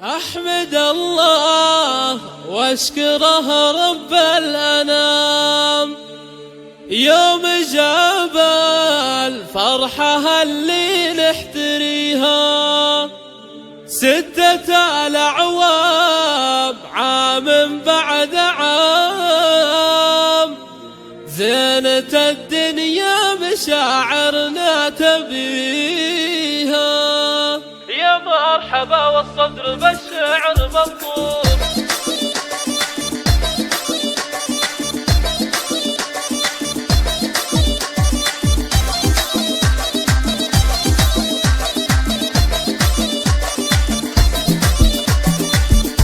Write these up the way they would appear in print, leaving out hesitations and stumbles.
أحمد الله واشكره رب الأنام يوم جاب الفرحة اللي نحتريها 6 الأعوام عام بعد عام زينة الدنيا مشاعرنا تبيها. يا مرحبا والصدر بالشعر مطلوب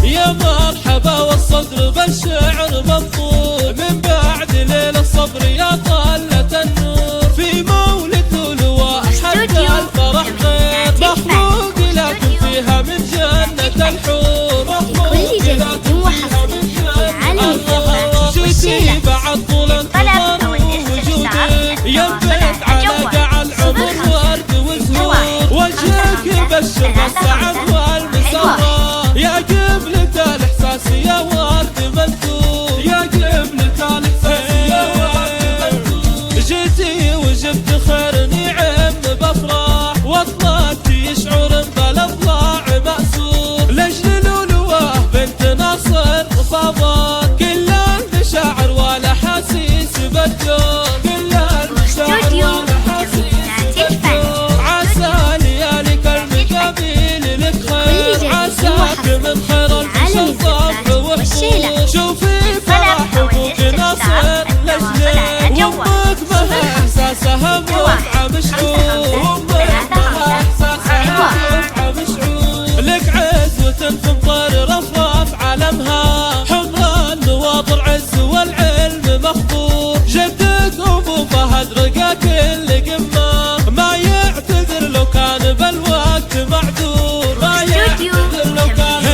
يا مرحبا والصدر بالشعر مطلوب من بعد ليل الصبر يا طلة النور في مولد لواء حتى الفرح خير مخلوق لكن فيها من جنة الحور مخلوق لكن فيها من جنة الحور جيتي بعد طول انتظار وجودك ينبت على قاع العمر ورد وزهور وجهك يبشر بالسعد والمسرة يا قبلة الإحساس يا ورد منثور يا قبلة الإحساس يا ورد منثور جيتي وجبت خير نعم بفرح واطلقتي شعور بالاضلاع مأسور لجل لؤلؤة بنت ناصر فاضت كل المشاعر والاحاسيس بالدور كل المشاعر والاحاسيس بالدور عسى لياليك المقابل لك خير عساك من خير البشر صبر وحضور شوفي فرح ابوك ناصر لجلك وامك بها احساسها موقعه مشعور وامك بها احساسها موقعه مشعور لك عزوة في مطر رفرف علمها حمراء النواض العز والعلم مخبور جدك ابو فهد رقا كل قمه ما يعتذر لو كان بالوقت معذور ما يعتذر لو كان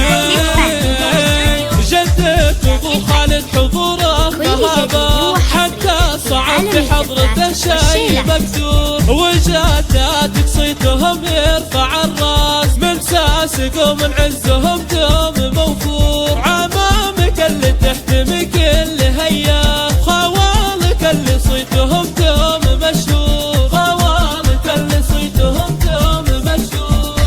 جدك ابو خالد حضوره مهابه حتى صعد في حضرته شيء مكسور وجداتك صيتهم يرفع الراس من ساسك ومن عزهم دوم موفور عمامك اللي تحتمي كل هيا خوالك اللي صيتهم دوم مشهور خوالك اللي صيتهم دوم مشهور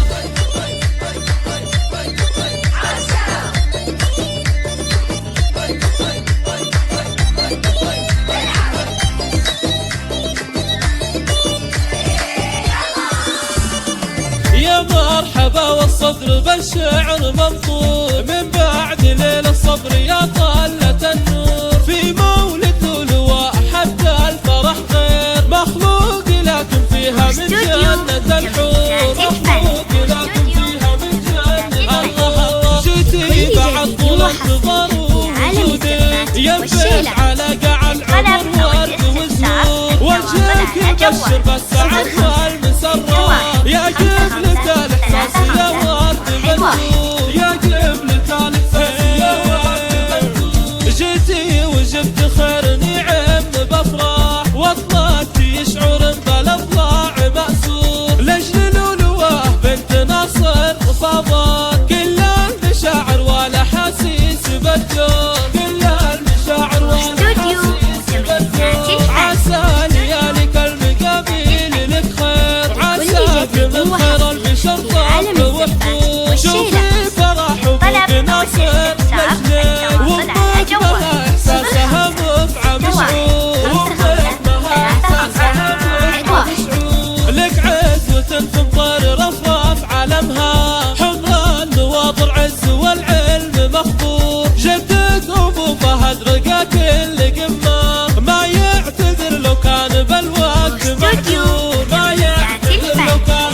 يا مرحبا والصدر بالشعر مطلوب من بعد ليل الصبر يا طلة النور في مولد لواء حتى الفرح خير مخلوق لكن فيها من جنة الحور مخلوق لكن فيها من جنة الله جيتي بعد طول انتظار وجودك ينبت على قاع العمر ورد وزهور وجهك يبشر بالسعد والمسرة يا قبلة الإحساس يا ورد منثور يا قبلة الإحساس يا ورد منثور جيتي وجبت خير نعم بفرح واطلقتي شعور بالاضلاع مأسور لجل لؤلؤة بنت ناصر فاضت كل المشاعر والاحاسيس بالدور كل المشاعر والاحاسيس بالدور عسى لياليك المقابل لك خير عساك من خير البشر صبر وحضور شوفي فرح ابوك ناصر لجلك وامك بها احساسها موقعه مشعور وامك بها احساسها موقعه مشعور لك عزوة في مطر رفرف علمها حمراء النواض العز والعلم مخبور جدك ابو فهد رقا كل قمه ما يعتذر لو كان بالوقت معذور ما يعتذر لو كان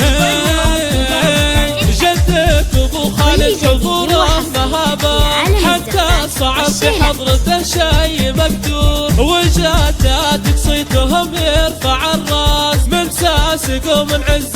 جدك ابو خالد حضوره مهابه حتى صعد في حضرته شيء مكتوب وجداتك صيتهم يرفع الراس من ساسك ومن عز